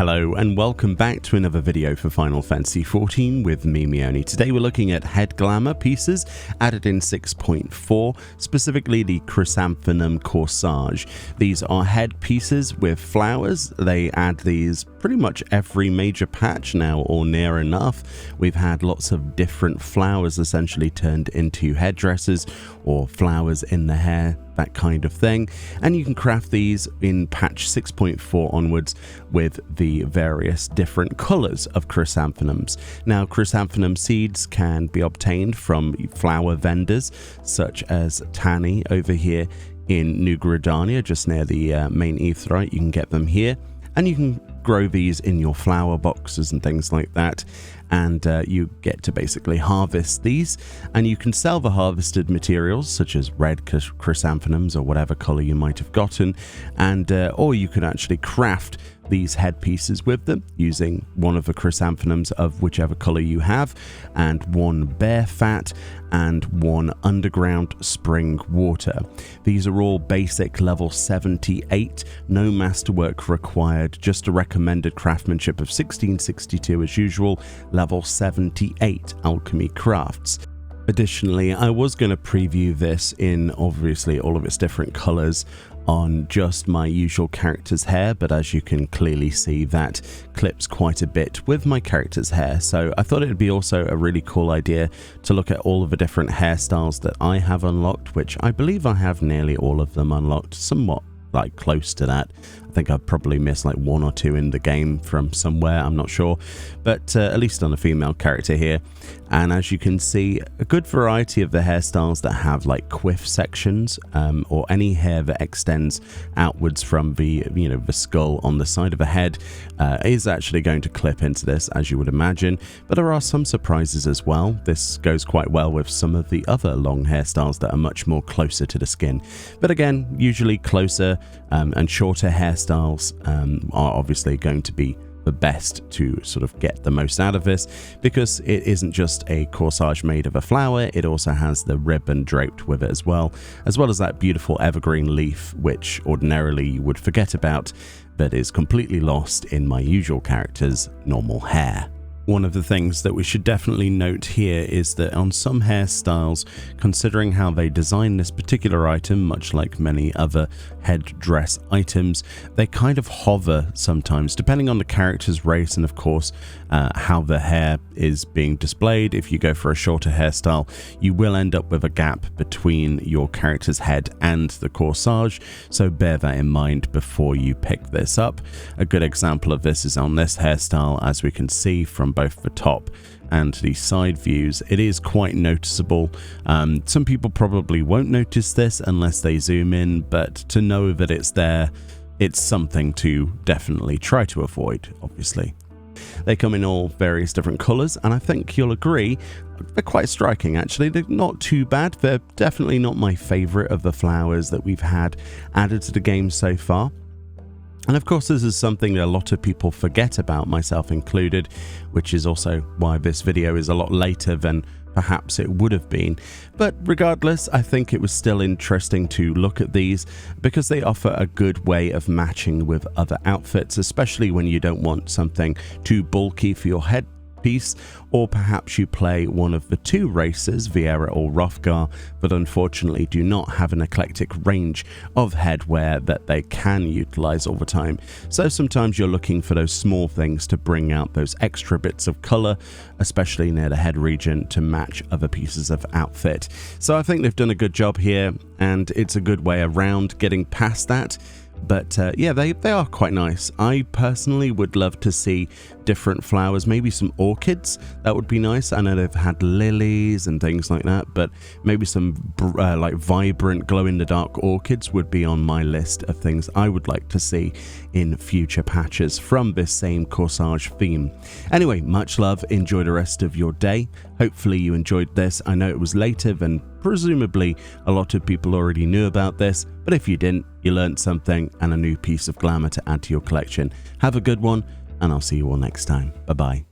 Hello and welcome back to another video for Final Fantasy XIV with me, Meoni. Today we're looking at head glamour pieces added in 6.4, specifically the Chrysanthemum Corage. These are head pieces with flowers. They add these pretty much every major patch now, or near enough. We've had lots of different flowers essentially turned into headdresses or flowers in the hair, that kind of thing, and you can craft these in patch 6.4 onwards with the various different colors of chrysanthemums. Now, chrysanthemum seeds can be obtained from flower vendors such as Tani over here in New Gridania, just near the main Aetheryte. You can get them here, and you can grow these in your flower boxes and things like that, and you get to basically harvest these, and you can sell the harvested materials such as red chrysanthemums or whatever color you might have gotten, and or you can actually craft these headpieces with them using one of the chrysanthemums of whichever color you have, and one bear fat and one underground spring water. These are all basic level 78, no masterwork required, just a recommended craftsmanship of 1662 as usual, level 78 alchemy crafts. Additionally, I was going to preview this in obviously all of its different colors on just my usual character's hair, but as you can clearly see, that clips quite a bit with my character's hair, so I thought it would be also a really cool idea to look at all of the different hairstyles that I have unlocked, which I believe I have nearly all of them unlocked, somewhat like close to that. I think I've probably missed like one or two in the game from somewhere, I'm not sure, but at least on a female character here. And as you can see, a good variety of the hairstyles that have like quiff sections, or any hair that extends outwards from the the skull on the side of a head is actually going to clip into this, as you would imagine. But there are some surprises as well. This goes quite well with some of the other long hairstyles that are much more closer to the skin. But again, usually closer and shorter hairstyles are obviously going to be the best to sort of get the most out of this, because it isn't just a corsage made of a flower, it also has the ribbon draped with it as well as that beautiful evergreen leaf, which ordinarily you would forget about, but is completely lost in my usual character's normal hair. One of the things that we should definitely note here is that on some hairstyles, considering how they design this particular item, much like many other headdress items, they kind of hover sometimes, depending on the character's race and of course how the hair is being displayed. If you go for a shorter hairstyle, you will end up with a gap between your character's head and the corsage, so bear that in mind before you pick this up. A good example of this is on this hairstyle, as we can see from both the top and the side views. It is quite noticeable. Some people probably won't notice this unless they zoom in, but to know that it's there, it's something to definitely try to avoid, obviously. They come in all various different colors, and I think you'll agree they're quite striking actually. They're not too bad. They're definitely not my favorite of the flowers that we've had added to the game so far. And of course, this is something that a lot of people forget about, myself included, which is also why this video is a lot later than perhaps it would have been. But regardless, I think it was still interesting to look at these because they offer a good way of matching with other outfits, especially when you don't want something too bulky for your head piece, or perhaps you play one of the two races, Viera or Hrothgar, but unfortunately do not have an eclectic range of headwear that they can utilize all the time. So sometimes you're looking for those small things to bring out those extra bits of color, especially near the head region, to match other pieces of outfit. So I think they've done a good job here, and it's a good way around getting past that. But yeah, they are quite nice. I personally would love to see different flowers, maybe some orchids. That would be nice. I know they've had lilies and things like that, but maybe some like vibrant glow-in-the-dark orchids would be on my list of things I would like to see in future patches from this same corsage theme. Anyway, much love. Enjoy the rest of your day. Hopefully you enjoyed this. I know it was later than presumably a lot of people already knew about this, but if you didn't, you learned something and a new piece of glamour to add to your collection. Have a good one, and I'll see you all next time. Bye bye.